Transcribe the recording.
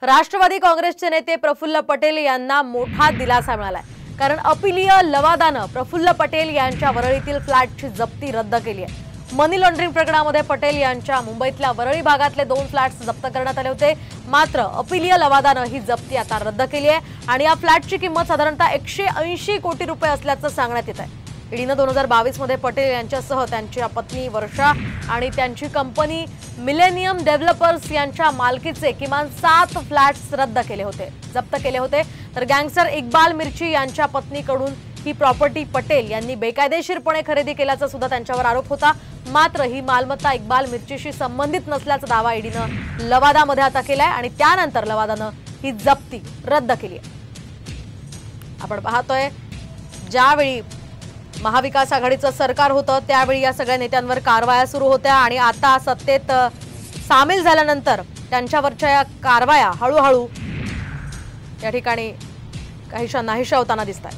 राष्ट्रवादी काँग्रेसचे नेते प्रफुल्ल पटेल यांना मोठा दिलासा मिळालाय, कारण अपीलीय लवादानं प्रफुल्ल पटेल यांच्या वरळीतील फ्लॅटची जप्ती रद्द केली आहे। मनी लॉन्ड्रिंग प्रकरणामध्ये पटेल यांच्या मुंबईतल्या वरळी भागातले 2 फ्लॅट्स जप्त करण्यात आले होते, मात्र अपीलीय लवादानं ही जप्ती आता रद्द केली आहे आणि या फ्लॅटची किंमत साधारणतः 180 कोटी रुपये असल्याचं सांगण्यात येत आहे। ईडीनं 2022 मध्ये पटेल यांच्यासह त्यांच्या पत्नी वर्षा आणि त्यांची कंपनी मिलेनियम डेव्हलपर्स यांच्या मालकीचे किमान 7 फ्लॅट्स जप्त केले होते। तर गँगस्टर इक्बाल मिर्ची यांच्या पत्नीकडून ही प्रॉपर्टी पटेल यांनी बेकायदेशीरपणे खरेदी केल्याचा सुद्धा त्यांच्यावर आरोप होता, मात्र ही मालमत्ता इक्बाल मिर्चीशी संबंधित नसल्याचा दावा ईडीनं लवादामध्ये आता केलाय आणि त्यानंतर लवादानं ही जप्ती रद्द केली आहे। आपण पाहतोय ज्यावेळी महाविकास आघाडीचं सरकार होतं त्यावेळी या सगळ्या नेत्यांवर कारवाया सुरू होत्या आणि आता सत्तेत सामील झाल्यानंतर त्यांच्यावरच्या या कारवाया हळूहळू या ठिकाणी काहीशा नाहीशा होताना दिसतात।